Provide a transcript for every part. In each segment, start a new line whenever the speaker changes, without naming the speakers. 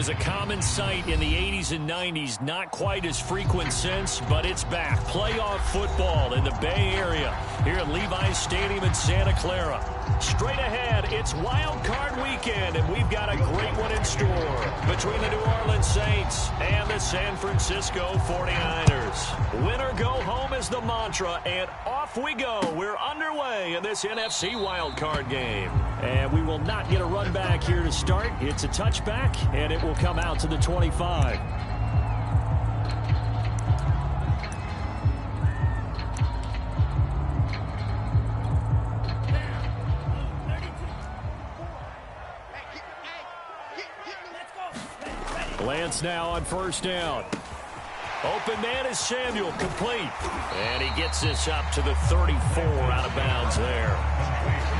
was a common sight in the 80s and 90s. Not quite as frequent since, but it's back. Playoff football in the Bay Area here at Levi's Stadium in Santa Clara. Straight ahead, it's Wild Card Weekend, and we've got a great one in store between the New Orleans Saints and the San Francisco 49ers. Win or go home is the mantra, and off we go. We're underway in this NFC Wild Card game. And we will not get a run back here to start. It's a touchback, and it will come out to the 25. Lance now on first down. Open man is Samuel, complete. And he gets this up to the 34, out of bounds there.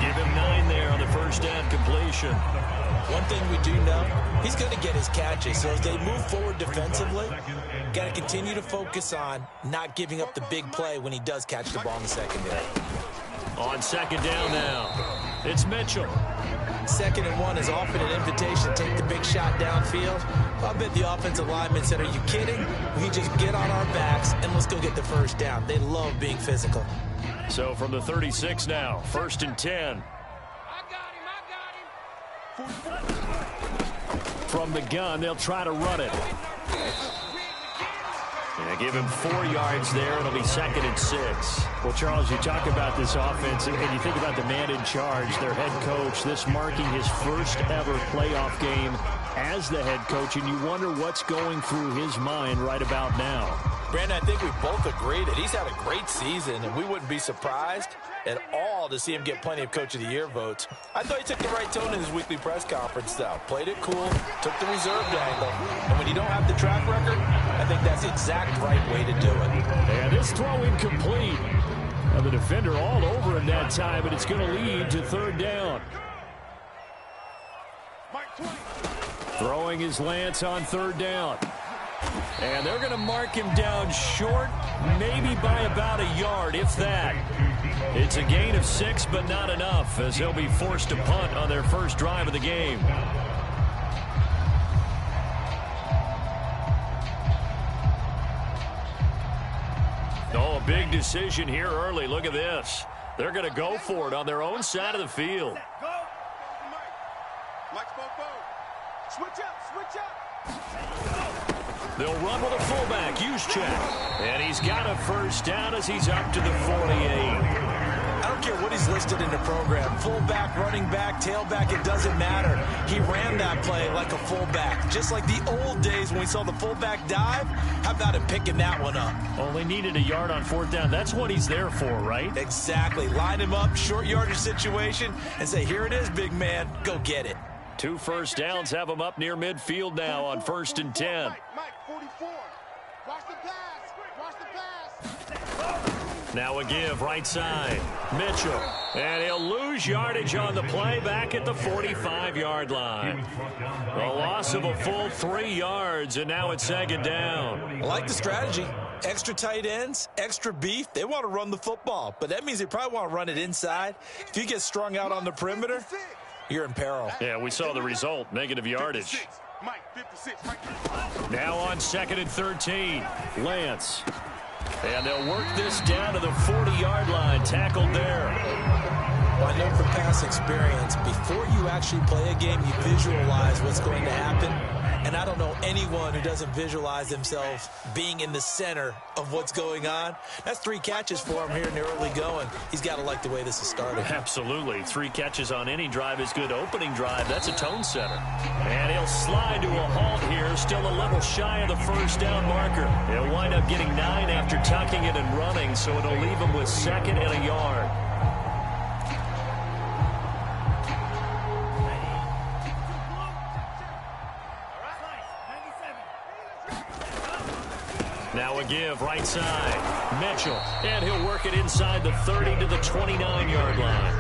Give him 9 there on the first down completion.
One thing we do know, he's going to get his catches. So as they move forward defensively, got to continue to focus on not giving up the big play when he does catch the ball in the secondary.
On second down now, it's Mitchell.
2nd and 1 is often an invitation to take the big shot downfield. I bet the offensive lineman said, are you kidding? We just get on our backs and let's go get the first down. They love being physical.
So from the 36 now, 1st and 10. From the gun, they'll try to run it. And give him 4 yards there. It'll be 2nd and 6. Well, Charles, you talk about this offense, and you think about the man in charge, their head coach, this marking his first ever playoff game as the head coach, and you wonder what's going through his mind right about now.
Brandon, I think we both agree that he's had a great season, and we wouldn't be surprised at all to see him get plenty of Coach of the Year votes. I thought he took the right tone in his weekly press conference, though. Played it cool, took the reserved angle, and when you don't have the track record, I think that's the exact right way to do it.
And this throw incomplete. Now the defender all over him that time, but it's going to lead to 3rd down. Throwing is Lance on 3rd down. And they're going to mark him down short, maybe by about a yard, if that. It's a gain of 6, but not enough, as he'll be forced to punt on their first drive of the game. Oh, a big decision here early. Look at this. They're going to go for it on their own side of the field.
Switch up.
They'll run with a fullback, use check. And he's got a first down as he's up to the 48.
I don't care what he's listed in the program. Fullback, running back, tailback, it doesn't matter. He ran that play like a fullback. Just like the old days when we saw the fullback dive. How about him picking that one up?
Only needed a yard on 4th down. That's what he's there for, right?
Exactly. Line him up, short yardage situation, and say, here it is, big man. Go get it.
2 first downs have him up near midfield now on 1st and 10.
Mike, 44. Watch the pass.
Now a give right side. Mitchell. And he'll lose yardage on the play back at the 45-yard line. A loss of a full 3 yards, and now it's 2nd down.
I like the strategy. Extra tight ends, extra beef. They want to run the football, but that means they probably want to run it inside. If you get strung out on the perimeter, you're in peril.
Yeah, we saw the result, negative yardage. Now on 2nd and 13, Lance. And they'll work this down to the 40-yard line, tackled there.
Well, I know from past experience, before you actually play a game, you visualize what's going to happen. And I don't know anyone who doesn't visualize themselves being in the center of what's going on. That's 3 catches for him here in the early going. He's got to like the way this is started.
Absolutely. 3 catches on any drive is good. Opening drive, that's a tone setter. And he'll slide to a halt here, still a little shy of the first down marker. He'll wind up getting 9 after tucking it and running, so it'll leave him with 2nd and a yard. Now a give right side. Mitchell. And he'll work it inside the 30 to the 29-yard line.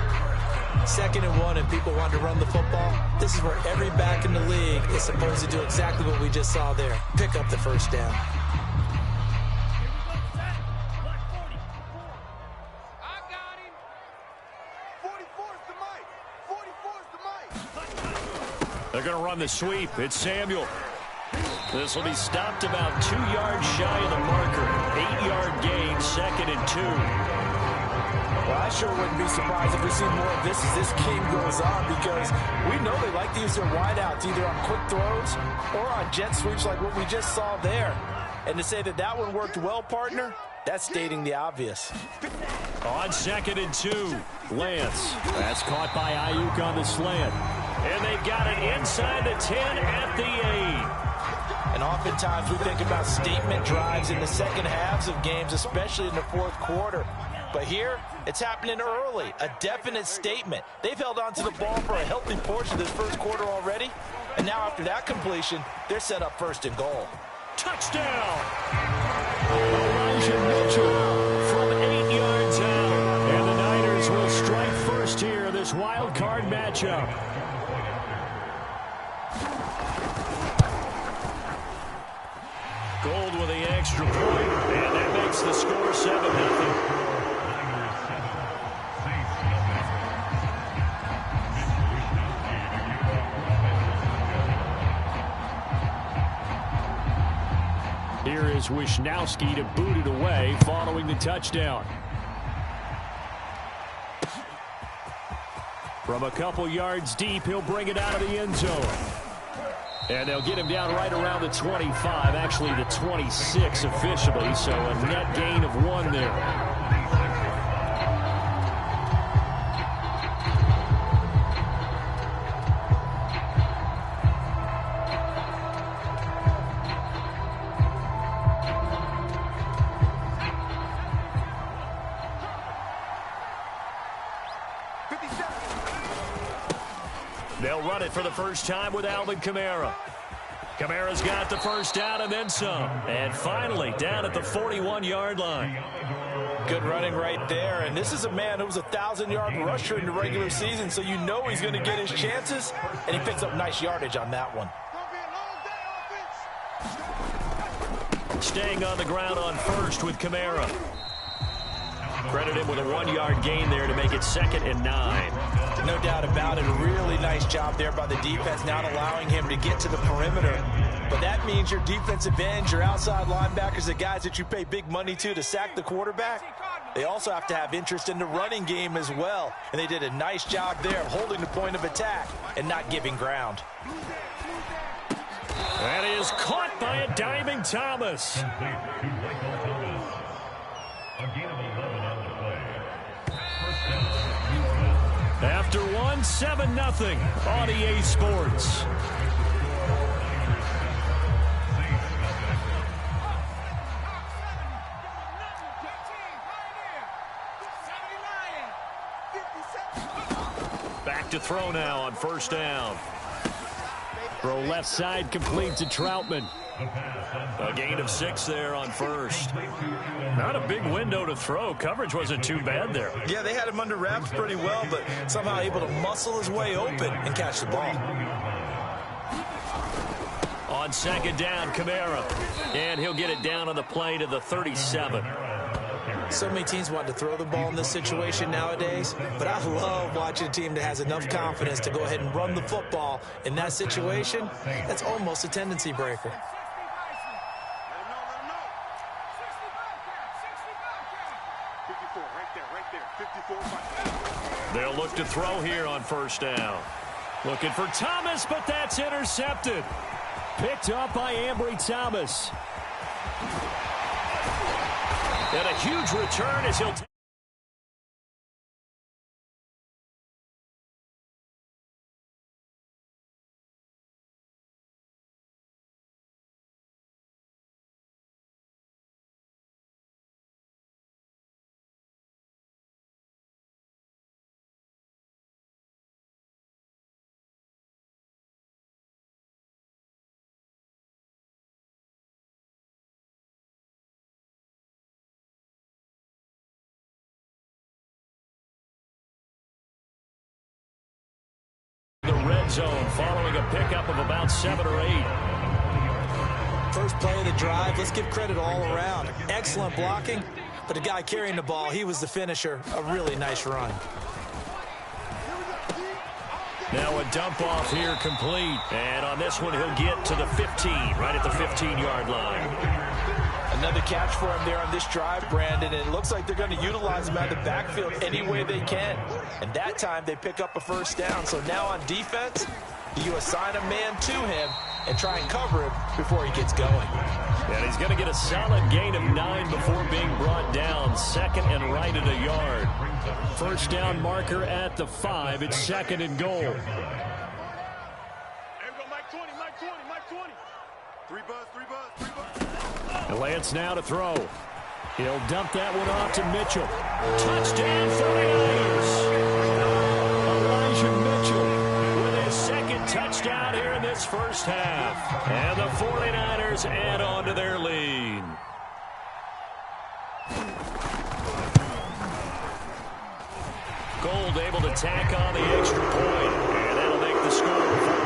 2nd and 1 and people want to run the football. This is where every back in the league is supposed to do exactly what we just saw there. Pick up the first down.
They're going to run the sweep. It's Samuel. This will be stopped about 2 yards shy of the marker. 8-yard gain, 2nd and 2.
Well, I sure wouldn't be surprised if we see more of this as this game goes on, because we know they like to use their wideouts either on quick throws or on jet sweeps like what we just saw there. And to say that that one worked well, partner, that's stating the obvious.
On 2nd and 2, Lance. That's caught by Ayuk on the slant. And they've got it inside the 10 at the 8.
And oftentimes we think about statement drives in the second halves of games, especially in the fourth quarter. But here, it's happening early, a definite statement. They've held on to the ball for a healthy portion of this first quarter already. And now after that completion, they're set up 1st and goal.
Touchdown! Elijah Mitchell from 8 yards out. And the Niners will strike first here in this wild card matchup. Gold with the extra point, and that makes the score 7-0. Here is Wisnowski to boot it away following the touchdown. From a couple yards deep, he'll bring it out of the end zone. And they'll get him down right around the 25, actually the 26 officially, so a net gain of 1 there. They'll run it for the first time with Alvin Kamara. Kamara's got the first down and then some. And finally, down at the 41-yard line.
Good running right there. And this is a man who was a 1,000-yard rusher in the regular season, so you know he's going to get his chances. And he picks up nice yardage on that one.
Staying on the ground on first with Kamara. Credit him with a 1-yard gain there to make it 2nd and 9.
No doubt about it. A really nice job there by the defense, not allowing him to get to the perimeter. But that means your defensive ends, your outside linebackers, the guys that you pay big money to sack the quarterback, they also have to have interest in the running game as well. And they did a nice job there of holding the point of attack and not giving ground.
That is caught by a diving Thomas. After 7-0 on EA Sports. Back to throw now on first down. Throw left side complete to Troutman. A gain of 6 there on first. Not a big window to throw. Coverage wasn't too bad there.
Yeah, they had him under wraps pretty well, but somehow able to muscle his way open and catch the ball.
On 2nd down, Kamara. And he'll get it down on the play to the 37.
So many teams want to throw the ball in this situation nowadays, but I love watching a team that has enough confidence to go ahead and run the football. In that situation, that's almost a tendency breaker.
They'll look to throw here on first down. Looking for Thomas, but that's intercepted. Picked up by Ambry Thomas. And a huge return as he'll take. Red zone following a pickup of about 7 or 8.
First play of the drive, let's give credit all around. Excellent blocking, but the guy carrying the ball, he was the finisher. A really nice run.
Now a dump off here complete. And on this one, he'll get to the 15, right at the 15-yard line.
Another catch for him there on this drive, Brandon. And it looks like they're going to utilize him out of the backfield any way they can. And that time, they pick up a first down. So now on defense, you assign a man to him and try and cover him before he gets going.
And he's going to get a solid gain of 9 before being brought down. Second and right at a yard. First down marker at the 5. It's second and goal.
There we go, Mike 20, Mike 20, Mike 20. 3 buzz, 3 buzz, 3 buzz.
Lance now to throw. He'll dump that one off to Mitchell. Touchdown 49ers. Elijah Mitchell with his second touchdown here in this first half. And the 49ers add on to their lead. Gold able to tack on the extra point. And that'll make the score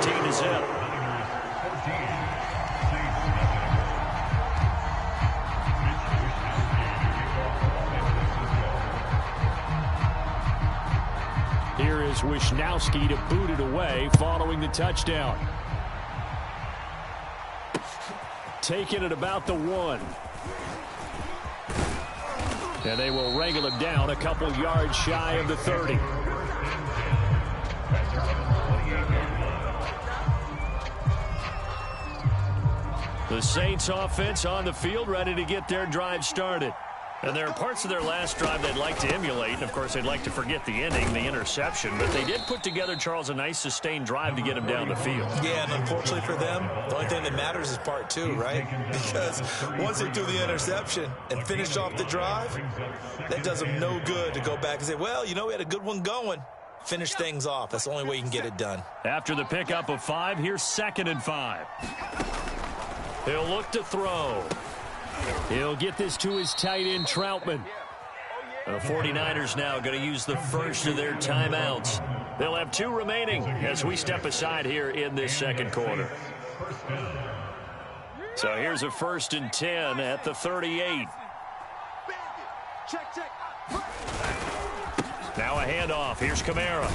14-0. Here is Wisnowski to boot it away following the touchdown. Taking it about the 1. And they will wrangle him down a couple yards shy of the 30. The Saints offense on the field, ready to get their drive started. And there are parts of their last drive they'd like to emulate. And, of course, they'd like to forget the ending, the interception. But they did put together, Charles, a nice sustained drive to get him down the field.
Yeah, and unfortunately for them, the only thing that matters is part 2, right? Because once they do the interception and finish off the drive, that does them no good to go back and say, well, you know, we had a good one going. Finish things off. That's the only way you can get it done.
After the pickup of 5, here's second and 5. He'll look to throw. He'll get this to his tight end, Troutman. The 49ers now going to use the first of their timeouts. They'll have 2 remaining as we step aside here in this second quarter. So here's a 1st and 10 at the 38. Now a handoff. Here's Kamara.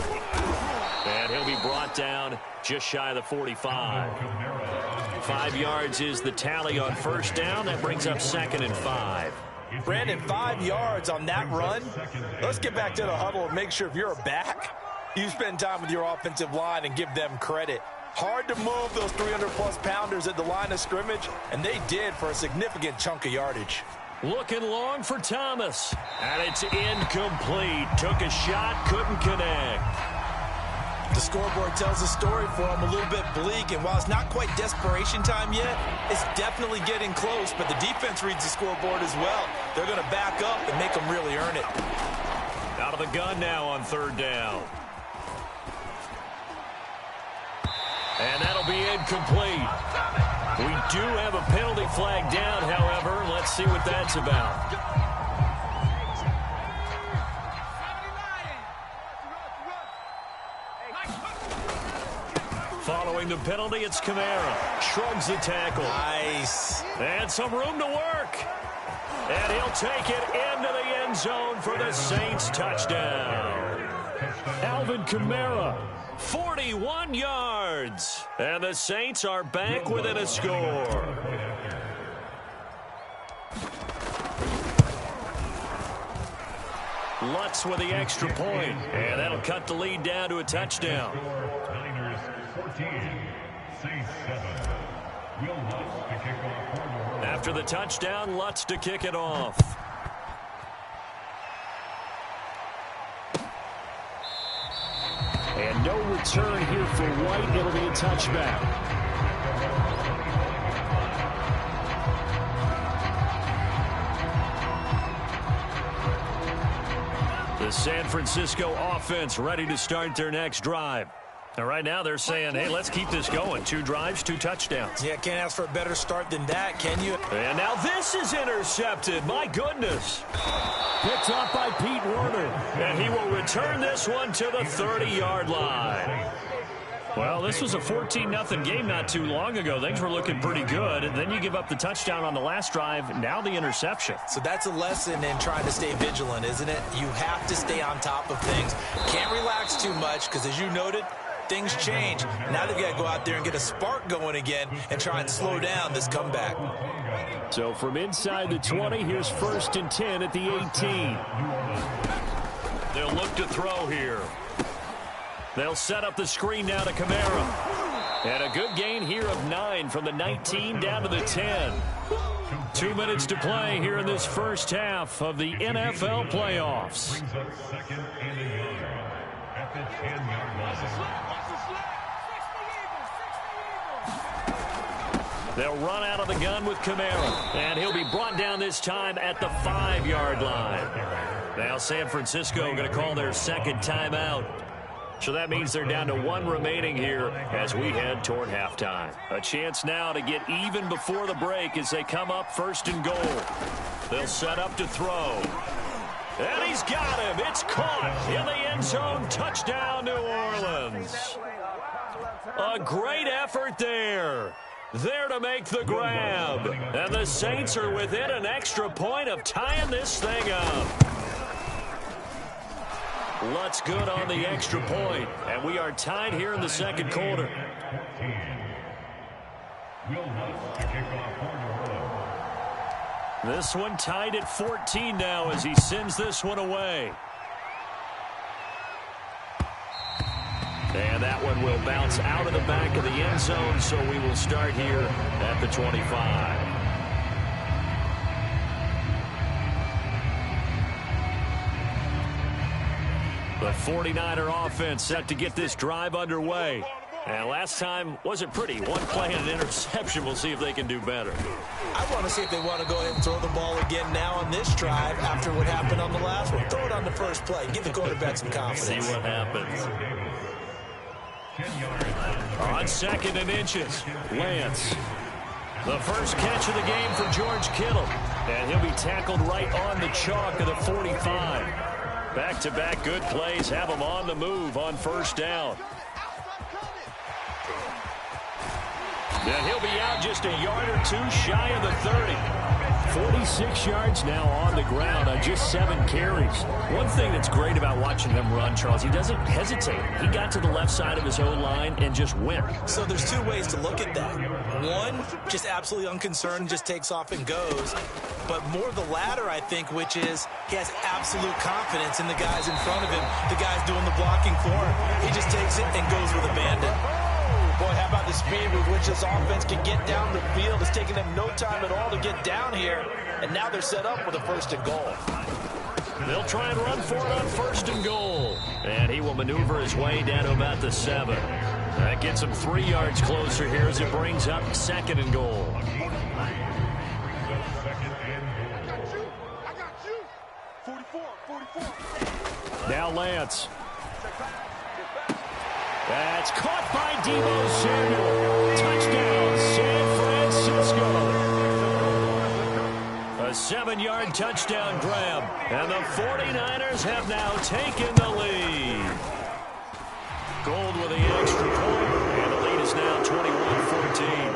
And he'll be brought down just shy of the 45. 5 yards is the tally on first down. That brings up second and 5.
Brandon, 5 yards on that run. Let's get back to the huddle and make sure if you're a back, you spend time with your offensive line and give them credit. Hard to move those 300-plus pounders at the line of scrimmage, and they did for a significant chunk of yardage.
Looking long for Thomas. And it's incomplete. Took a shot, couldn't connect.
The scoreboard tells a story for him, a little bit bleak, and while it's not quite desperation time yet, it's definitely getting close, but the defense reads the scoreboard as well. They're going to back up and make them really earn it.
Out of the gun now on third down. And that'll be incomplete. We do have a penalty flag down, however. Let's see what that's about. Following the penalty, it's Kamara. Shrugs the tackle.
Nice.
And some room to work. And he'll take it into the end zone for the Saints touchdown. Alvin Kamara, 41 yards. And the Saints are back within a score. Lutz with the extra point. And that'll cut the lead down to a touchdown. After the touchdown, Lutz to kick it off. And no return here for White. It'll be a touchback. The San Francisco offense ready to start their next drive. And right now they're saying, hey, let's keep this going. 2 drives, 2 touchdowns.
Yeah, can't ask for a better start than that, can you?
And now this is intercepted. My goodness. Picked up by Pete Werner. And he will return this one to the 30-yard line. Well, this was a 14-0 game not too long ago. Things were looking pretty good. And then you give up the touchdown on the last drive. Now the interception.
So that's a lesson in trying to stay vigilant, isn't it? You have to stay on top of things. Can't relax too much because, as you noted, things change. Now they've got to go out there and get a spark going again and try and slow down this comeback.
So from inside the 20, here's 1st and 10 at the 18. They'll look to throw here. They'll set up the screen now to Kamara. And a good gain here of 9 from the 19 down to the 10. 2 minutes to play here in this first half of the NFL playoffs. They'll run out of the gun with Kamara, and he'll be brought down this time at the 5-yard line. Now San Francisco going to call their second timeout. So that means they're down to 1 remaining here as we head toward halftime. A chance now to get even before the break as they come up 1st and goal. They'll set up to throw. And he's got him. It's caught in the end zone. Touchdown, New Orleans. A great effort there. There to make the grab. And the Saints are within an extra point of tying this thing up. Lutz good on the extra point, and we are tied here in the second quarter. This one tied at 14 now as he sends this one away. And that one will bounce out of the back of the end zone, so we will start here at the 25. The 49er offense set to get this drive underway. And last time wasn't pretty. One play and an interception. We'll see if they can do better.
I want to see if they want to go ahead and throw the ball again now on this drive after what happened on the last one. Throw it on the first play. Give the quarterback some confidence.
See what happens. On 2nd and inches, Lance. The first catch of the game for George Kittle. And he'll be tackled right on the chalk of the 45. Back-to-back good plays have him on the move on 1st down. And he'll be out just a yard or 2 shy of the 30. 46 yards now on the ground on just 7 carries. One thing that's great about watching him run, Charles, he doesn't hesitate. He got to the left side of his own line and just went.
So there's 2 ways to look at that. One, just absolutely unconcerned, just takes off and goes. But more the latter, I think, which is he has absolute confidence in the guys in front of him, the guys doing the blocking for him. He just takes it and goes with abandon. Boy, how about the speed with which this offense can get down the field? It's taking them no time at all to get down here. And now they're set up with a 1st and goal.
They'll try and run for it on 1st and goal. And he will maneuver his way down to about the 7. That gets him 3 yards closer here as it brings up 2nd and goal. Now Lance. That's caught by Deebo Samuel. Touchdown, San Francisco. A 7-yard touchdown grab. And the 49ers have now taken the lead. Gold with the extra point. And the lead is now 21-14.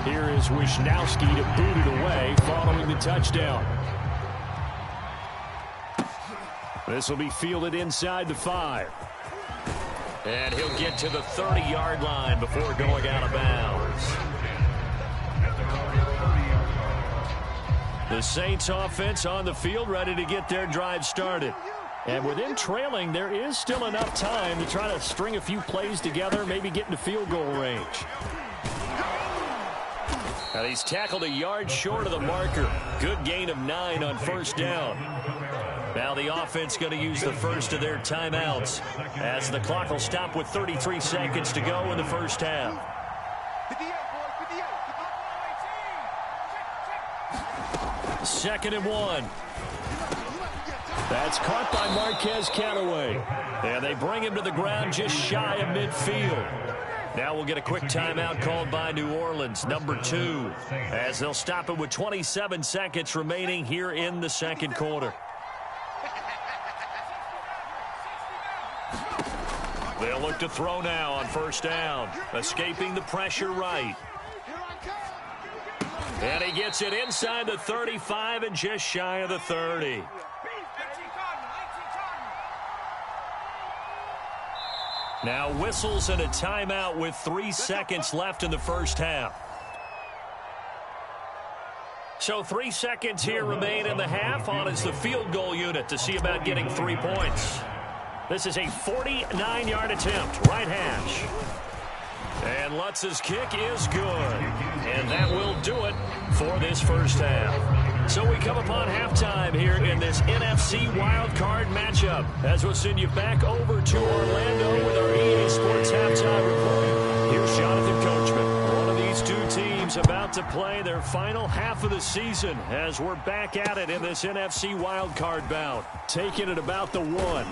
Here is Wisnowski to boot it away following the touchdown. This will be fielded inside the 5. And he'll get to the 30-yard line before going out of bounds. The Saints offense on the field ready to get their drive started. And with them trailing, there is still enough time to try to string a few plays together, maybe get into field goal range. And he's tackled a yard short of the marker. Good gain of 9 on 1st down. Now the offense going to use the first of their timeouts as the clock will stop with 33 seconds to go in the first half. 2nd and 1. That's caught by Marquez Callaway. And they bring him to the ground just shy of midfield. Now we'll get a quick timeout called by New Orleans, number 2, as they'll stop it with 27 seconds remaining here in the second quarter. They'll look to throw now on 1st down, escaping the pressure right. And he gets it inside the 35 and just shy of the 30. Now whistles and a timeout with 3 seconds left in the first half. So 3 seconds here remain in the half. On is the field goal unit to see about getting 3 points. This is a 49-yard attempt, right hash. And Lutz's kick is good. And that will do it for this first half. So we come upon halftime here in this NFC wildcard matchup, as we'll send you back over to Orlando with our EA Sports Halftime Report. Here's Jonathan Coachman. One of these two teams about to play their final half of the season as we're back at it in this NFC wildcard bout. Taking it about the 1.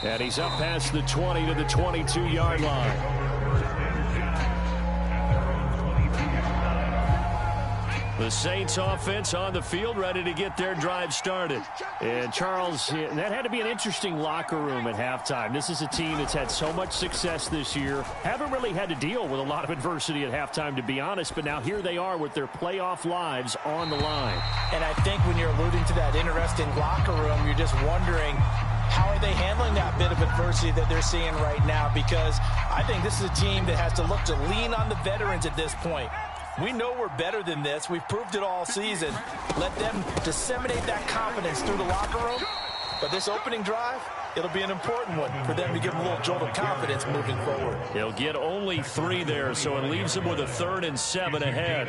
And he's up past the 20 to the 22-yard line. The Saints offense on the field, ready to get their drive started. And Charles, that had to be an interesting locker room at halftime. This is a team that's had so much success this year. Haven't really had to deal with a lot of adversity at halftime, to be honest. But now here they are with their playoff lives on the line.
And I think when you're alluding to that interesting locker room, you're just wondering, how are they handling that bit of adversity that they're seeing right now? Because I think this is a team that has to look to lean on the veterans at this point. We know we're better than this. We've proved it all season. Let them disseminate that confidence through the locker room. But this opening drive, it'll be an important one for them to give them a little jolt of confidence moving forward.
They'll get only 3 there, so it leaves them with a 3rd and 7 ahead.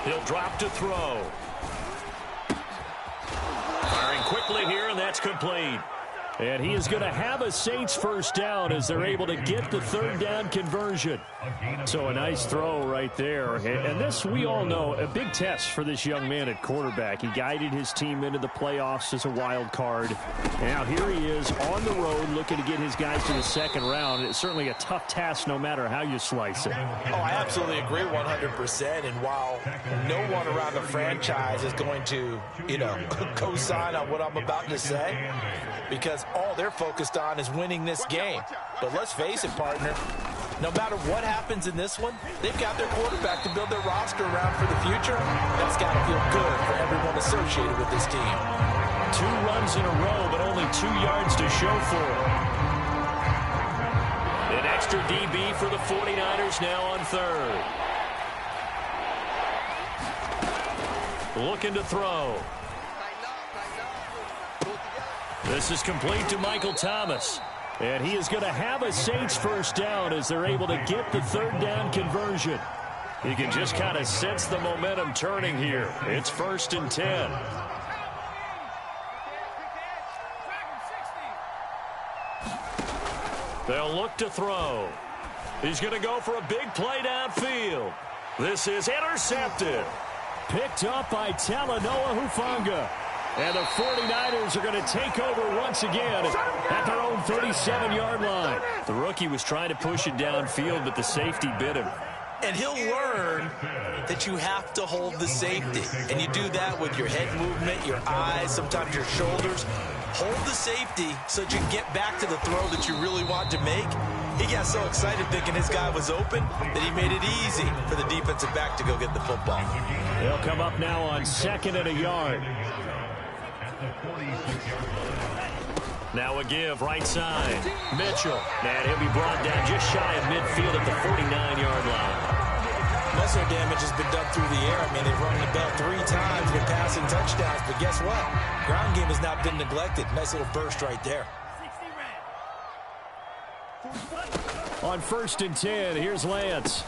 He'll drop to throw. Firing quickly here, and that's complete. And he is going to have a Saints first down as they're able to get the 3rd down conversion. So a nice throw right there. And this, we all know, a big test for this young man at quarterback. He guided his team into the playoffs as a wild card. Now here he is on the road looking to get his guys to the 2nd round. It's certainly a tough task no matter how you slice it.
Oh, I absolutely agree 100%. And while no one around the franchise is going to, co-sign on what I'm about to say, because all they're focused on is winning this game. But let's face it, partner, no matter what happens in this one, they've got their quarterback to build their roster around for the future. That's got to feel good for everyone associated with this team.
2 runs in a row, but only 2 yards to show for it. An extra DB for the 49ers now on 3rd. Looking to throw. This is complete to Michael Thomas. And he is going to have a Saints first down as they're able to get the 3rd down conversion. You can just kind of sense the momentum turning here. It's 1st and 10. They'll look to throw. He's going to go for a big play downfield. This is intercepted. Picked up by Talanoa Hufanga. And the 49ers are going to take over once again at their own 37-yard line. The rookie was trying to push it downfield, but the safety bit him.
And he'll learn that you have to hold the safety. And you do that with your head movement, your eyes, sometimes your shoulders. Hold the safety so that you can get back to the throw that you really want to make. He got so excited thinking his guy was open that he made it easy for the defensive back to go get the football.
They'll come up now on 2nd and a yard. Now a give, right side. Mitchell. And he'll be brought down just shy of midfield at the 49-yard line.
Most of their damage has been done through the air. I mean, they've rung the bell 3 times with passing touchdowns. But guess what? Ground game has not been neglected. Nice little burst right there.
On 1st and 10, here's Lance.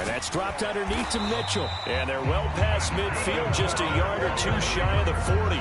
And that's dropped underneath to Mitchell. And they're well past midfield, just a yard or 2 shy of the 40.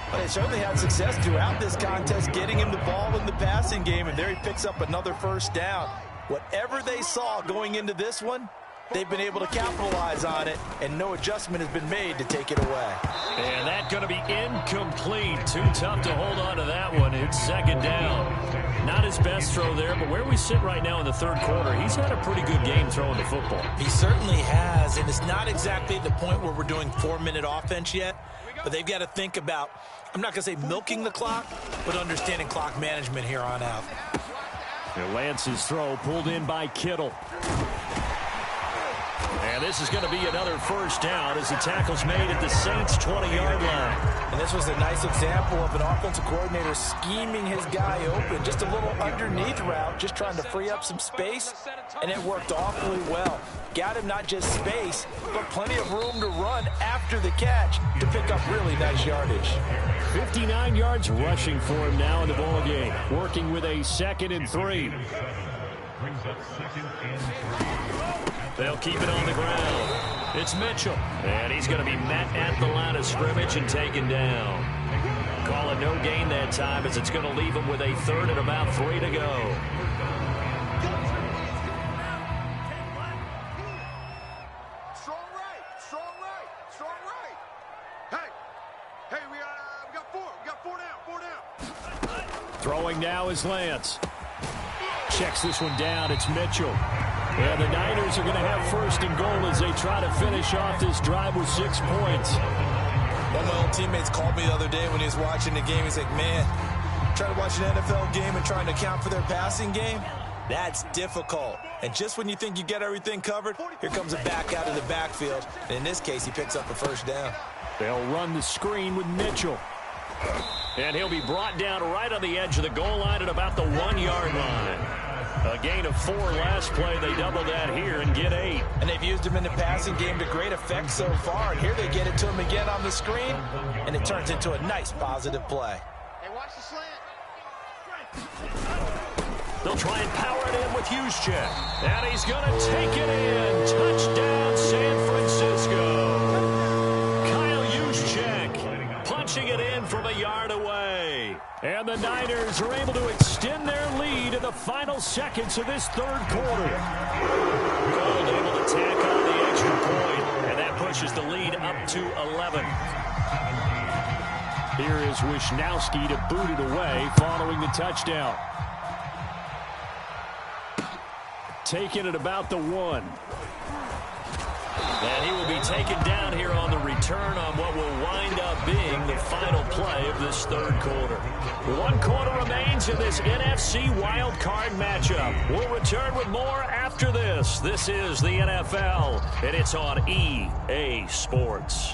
Well, they certainly had success throughout this contest, getting him the ball in the passing game, and there he picks up another first down. Whatever they saw going into this one, they've been able to capitalize on it, and no adjustment has been made to take it away.
And that's going to be incomplete. Too tough to hold on to that one. It's 2nd down. Not his best throw there, but where we sit right now in the 3rd quarter, he's had a pretty good game throwing the football.
He certainly has, and it's not exactly at the point where we're doing 4-minute offense yet, but they've got to think about, I'm not going to say milking the clock, but understanding clock management here on out.
And Lance's throw pulled in by Kittle. And this is going to be another first down as the tackle's made at the Saints' 20-yard line.
And this was a nice example of an offensive coordinator scheming his guy open. Just a little underneath route, just trying to free up some space, and it worked awfully well. Got him not just space, but plenty of room to run after the catch to pick up really nice yardage.
59 yards rushing for him now in the ball game, working with a 2nd and 3. They'll keep it on the ground. It's Mitchell, and he's going to be met at the line of scrimmage and taken down. Call it no gain that time as it's going to leave him with a 3rd and about 3 to go. Throwing now is Lance. Checks this one down. It's Mitchell. And the Niners are going to have 1st and goal as they try to finish off this drive with 6 points.
One of my old teammates called me the other day when he was watching the game. He's like, man, trying to watch an NFL game and trying to account for their passing game, that's difficult. And just when you think you get everything covered, here comes a back out of the backfield. And in this case, he picks up a 1st down.
They'll run the screen with Mitchell. And he'll be brought down right on the edge of the goal line at about the 1-yard line. A gain of 4 last play. They double that here and get 8.
And they've used him in the passing game to great effect so far. And here they get it to him again on the screen. And it turns into a nice positive play.
Hey, watch the slant.
They'll try and power it in with Juszczyk. And he's going to take it in. Touchdown, San Francisco. Kyle Juszczyk punching it in from a yard away. And the Niners are able to extend their lead in the final seconds of this 3rd quarter. Gold able to tack on the extra point, and that pushes the lead up to 11. Here is Wisnowski to boot it away following the touchdown. Taking it about the 1. And he will be taken down here on the return on what will wind up being the final play of this 3rd quarter. 1 quarter remains in this NFC wildcard matchup. We'll return with more after this. This is the NFL, and it's on EA Sports.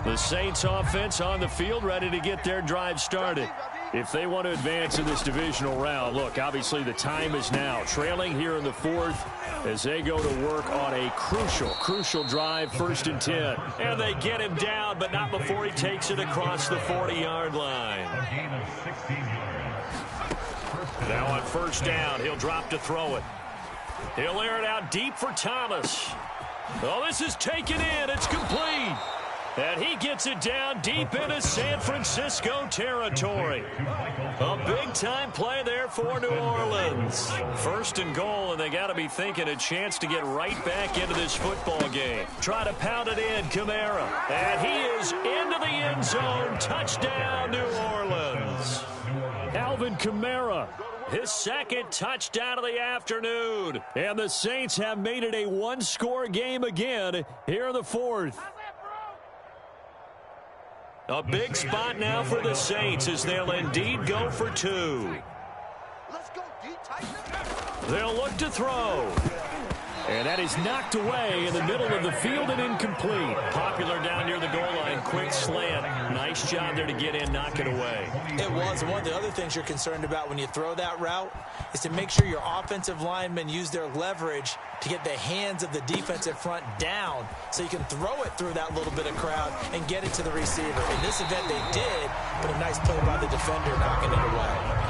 The Saints offense on the field ready to get their drive started. If they want to advance in this divisional round, look, obviously the time is now. Trailing here in the 4th as they go to work on a crucial drive, 1st and 10. And they get him down, but not before he takes it across the 40-yard line. Now on 1st down, he'll drop to throw it. He'll air it out deep for Thomas. Oh, this is taken in. It's complete. And he gets it down deep into San Francisco territory. A big-time play there for New Orleans. 1st and goal, and they got to be thinking a chance to get right back into this football game. Try to pound it in, Kamara. And he is into the end zone. Touchdown, New Orleans. Alvin Kamara, his 2nd touchdown of the afternoon. And the Saints have made it a 1-score game again here in the 4th. A big spot now for the Saints as they'll indeed go for 2. They'll look to throw. And that is knocked away in the middle of the field and incomplete. Popular down near the goal line. Quick slant. Nice job there to get in, knock it away.
It was. One of the other things you're concerned about when you throw that route is to make sure your offensive linemen use their leverage to get the hands of the defensive front down so you can throw it through that little bit of crowd and get it to the receiver. In this event, they did, but a nice play by the defender knocking it away.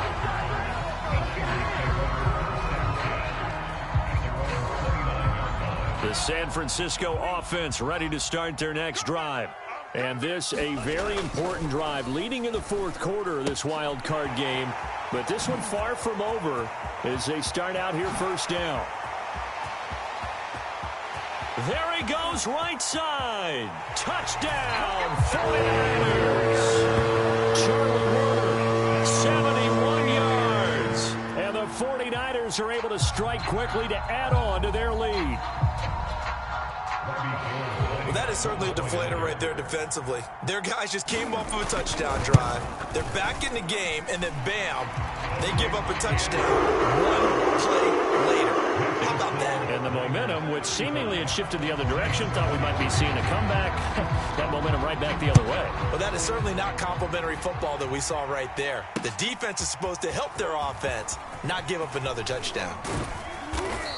The San Francisco offense ready to start their next drive. And this a very important drive leading in the fourth quarter of this wild card game. But this one far from over as they start out here first down. There he goes, right side. Touchdown, 49ers. Charlie Warner, 71 yards. And the 49ers are able to strike quickly to add on to their lead.
Well, that is certainly a deflator right there defensively. Their guys just came off of a touchdown drive. They're back in the game, and then bam, they give up a touchdown. One play later. How about that?
And the momentum, which seemingly had shifted the other direction, thought we might be seeing a comeback. That momentum right back the other way.
Well, that is certainly not complimentary football that we saw right there. The defense is supposed to help their offense, not give up another touchdown.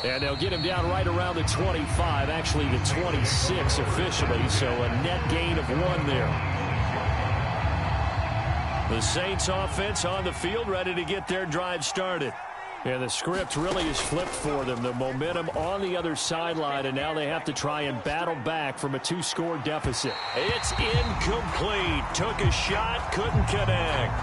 And they'll get him down right around the 25, actually the 26 officially, so a net gain of 1 there. The Saints offense on the field ready to get their drive started. And the script really is flipped for them. The momentum on the other sideline, and now they have to try and battle back from a 2-score deficit. It's incomplete. Took a shot, couldn't connect.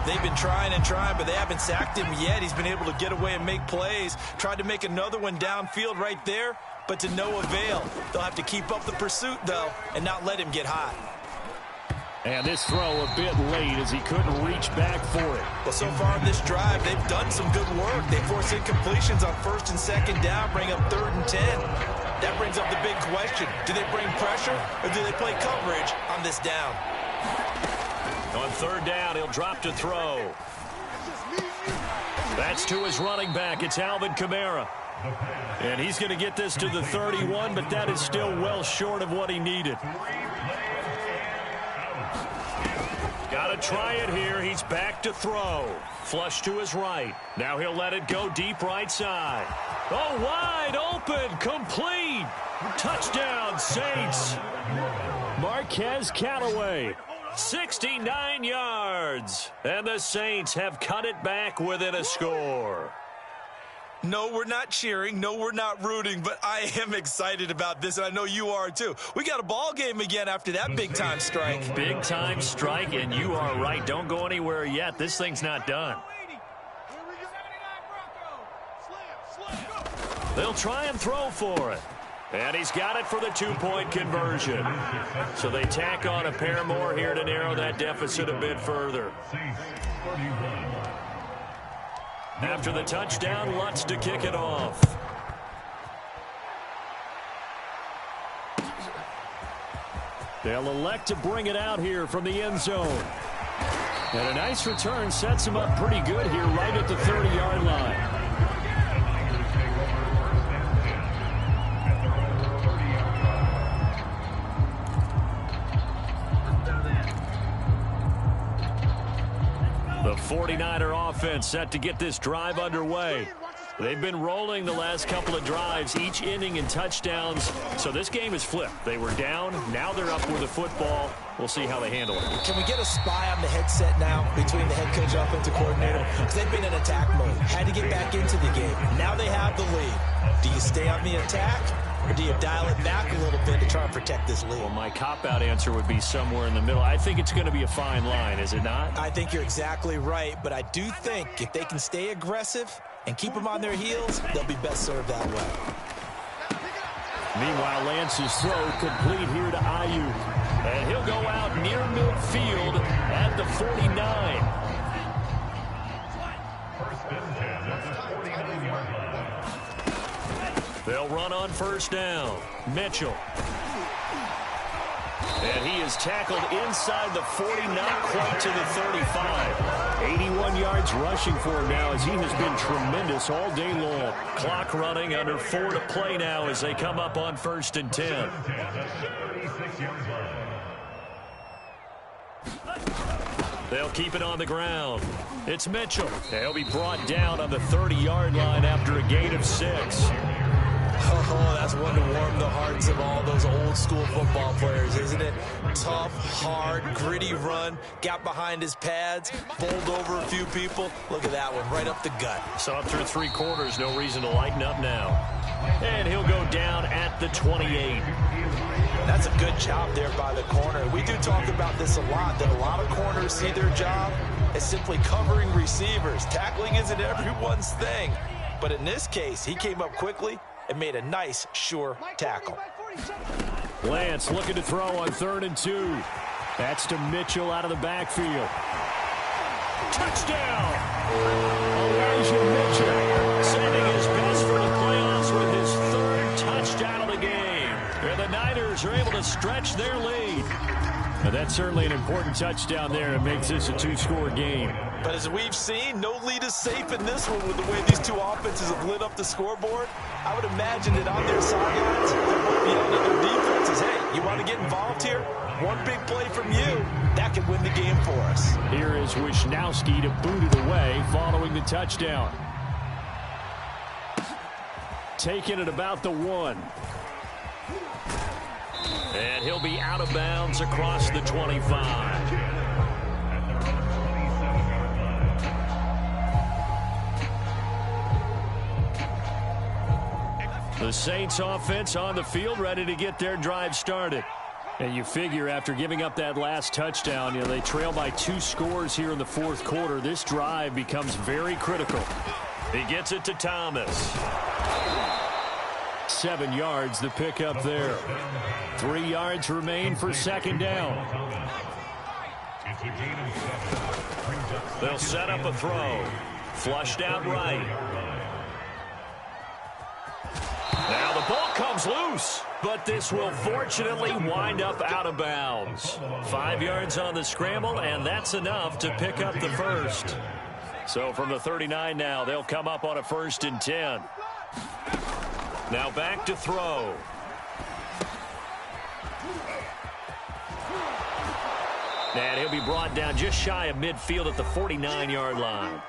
They've been trying and trying, but they haven't sacked him yet. He's been able to get away and make plays. Tried to make another one downfield right there, but to no avail. They'll have to keep up the pursuit, though, and not let him get hot.
And this throw a bit late as he couldn't reach back for it.
Well, so far in this drive, they've done some good work. They force incompletions on 1st and 2nd down, bring up 3rd and 10. That brings up the big question. Do they bring pressure, or do they play coverage on this down?
On 3rd down, he'll drop to throw. That's to his running back. It's Alvin Kamara. And he's going to get this to the 31, but that is still well short of what he needed. Got to try it here. He's back to throw. Flush to his right. Now he'll let it go deep right side. Oh, wide open. Complete. Touchdown, Saints. Marquez Callaway. 69 yards. And the Saints have cut it back within a score.
No, we're not cheering. No, we're not rooting. But I am excited about this, and I know you are too. We got a ball game again after that big-time strike.
Big-time strike, and you are right. Don't go anywhere yet. This thing's not done. They'll try and throw for it. And he's got it for the 2-point conversion. So they tack on a pair more here to narrow that deficit a bit further. After the touchdown, Lutz to kick it off. They'll elect to bring it out here from the end zone. And a nice return sets him up pretty good here right at the 30-yard line. The 49er offense set to get this drive underway. They've been rolling the last couple of drives, each inning in touchdowns. So this game is flipped. They were down. Now they're up with the football. We'll see how they handle it.
Can we get a spy on the headset now between the head coach and offensive coordinator? Because they've been in attack mode. Had to get back into the game. Now they have the lead. Do you stay on the attack? Or do you dial it back a little bit to try and protect this lead?
Well, my cop-out answer would be somewhere in the middle. I think it's going to be a fine line, is it not?
I think you're exactly right, but I do think if they can stay aggressive and keep them on their heels, they'll be best served that way.
Meanwhile, Lance's throw complete here to Ayuk. And he'll go out near midfield at the 49. They'll run on 1st down. Mitchell. And he is tackled inside the 40, not quite to the 35. 81 yards rushing for him now as he has been tremendous all day long. Clock running, under 4 to play now as they come up on 1st and 10. They'll keep it on the ground. It's Mitchell. He'll be brought down on the 30-yard line after a gain of 6.
Oh, that's one to warm the hearts of all those old school football players, isn't it? Tough, hard, gritty run, got behind his pads, bowled over a few people. Look at that one, right up the gut.
So up through 3 quarters, no reason to lighten up now. And he'll go down at the 28.
That's a good job there by the corner. We do talk about this a lot, that a lot of corners see their job as simply covering receivers. Tackling isn't everyone's thing. But in this case, he came up quickly and made a nice, sure tackle.
Lance looking to throw on 3rd and 2. That's to Mitchell out of the backfield. Touchdown! Elijah Mitchell saving his best for the playoffs with his 3rd touchdown of the game. And the Niners are able to stretch their lead. Now that's certainly an important touchdown there. It makes this a 2-score game.
But as we've seen, no lead is safe in this one with the way these two offenses have lit up the scoreboard. I would imagine that on their sidelines, they're both yelling at their defenses, hey, you want to get involved here? One big play from you, that could win the game for us.
Here is Wisnowski to boot it away following the touchdown. Taking it about the 1. And he'll be out of bounds across the 25. The Saints offense on the field, ready to get their drive started. And you figure after giving up that last touchdown, they trail by 2 scores here in the 4th quarter. This drive becomes very critical. He gets it to Thomas. 7 yards, the pickup there. 3 yards remain for 2nd down. They'll set up a throw. Flushed out right. Now the ball comes loose, but this will fortunately wind up out of bounds. 5 yards on the scramble, and that's enough to pick up the first. So from the 39 now, they'll come up on a 1st and 10. Now back to throw. And he'll be brought down just shy of midfield at the 49-yard line.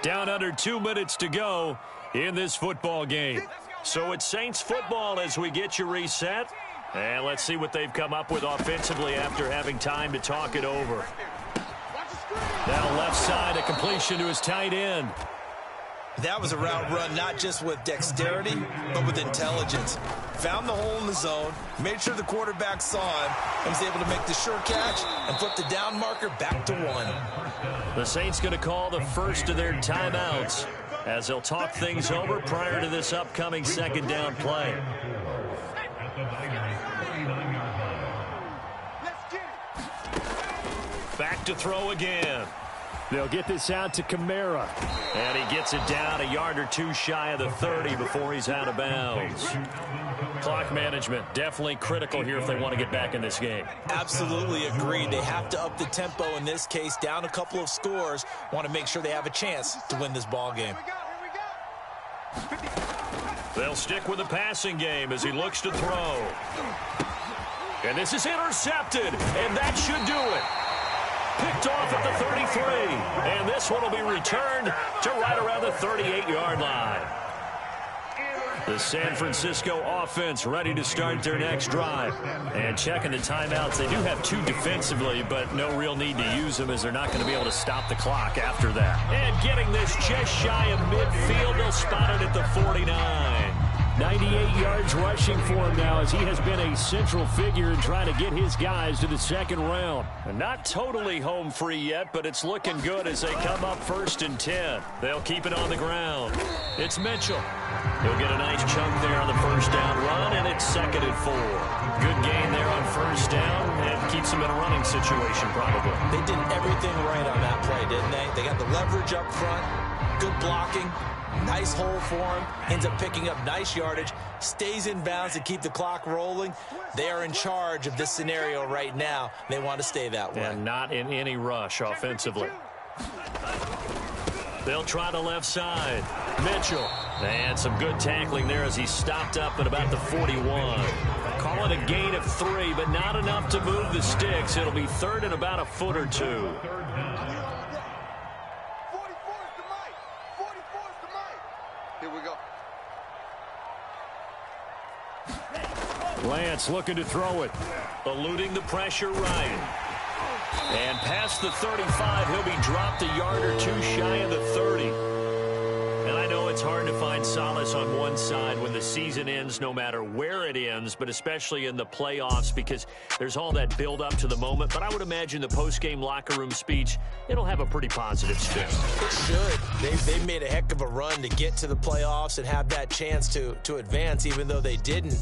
Down under 2 minutes to go in this football game. So it's Saints football as we get you reset. And let's see what they've come up with offensively after having time to talk it over. Now left side, a completion to his tight end.
That was a route run not just with dexterity, but with intelligence. Found the hole in the zone, made sure the quarterback saw him, and was able to make the sure catch and flip the down marker back to 1.
The Saints going to call the first of their timeouts as they'll talk things over prior to this upcoming 2nd down play. Back to throw again. They'll get this out to Kamara. And he gets it down a yard or 2 shy of the 30 before he's out of bounds. Clock management definitely critical here if they want to get back in this game.
Absolutely agreed. They have to up the tempo in this case, down a couple of scores. Want to make sure they have a chance to win this ball game.
They'll stick with the passing game as he looks to throw. And this is intercepted, and that should do it. Picked off at the 33, and this one will be returned to right around the 38-yard line. The San Francisco offense ready to start their next drive. And checking the timeouts, they do have 2 defensively, but no real need to use them as they're not going to be able to stop the clock after that. And getting this just shy of midfield, they'll spot it at the 49. 98 yards rushing for him now as he has been a central figure in trying to get his guys to the 2nd round. And not totally home free yet, but it's looking good as they come up 1st and 10. They'll keep it on the ground. It's Mitchell. He'll get a nice chunk there on the 1st down run, and it's 2nd and 4. Good gain there on 1st down and keeps them in a running situation probably.
They did everything right on that play, didn't they? They got the leverage up front, good blocking. Nice hole for him. Ends up picking up nice yardage. Stays in bounds to keep the clock rolling. They are in charge of this scenario right now. They want to stay that way.
And not in any rush offensively. They'll try the left side. Mitchell. And some good tackling there as he stopped up at about the 41. Call it a gain of 3, but not enough to move the sticks. It'll be 3rd and about a foot or 2. Lance looking to throw it. Eluding the pressure right. And past the 35, he'll be dropped a yard or two shy of the 30. And I know it's hard to find solace on one side when the season ends, no matter where it ends, but especially in the playoffs, because there's all that build up to the moment. But I would imagine the post-game locker room speech, it'll have a pretty positive spin.
It should. They've made a heck of a run to get to the playoffs and have that chance to advance, even though they didn't.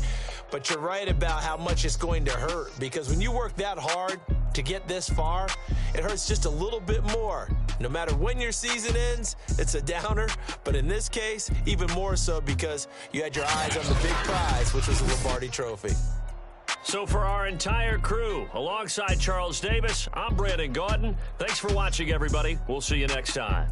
But you're right about how much it's going to hurt, because when you work that hard to get this far, it hurts just a little bit more. No matter when your season ends, it's a downer. But in this case, even more so because you had your eyes on the big prize, which was the Lombardi Trophy.
So for our entire crew, alongside Charles Davis, I'm Brandon Gaudin. Thanks for watching, everybody. We'll see you next time.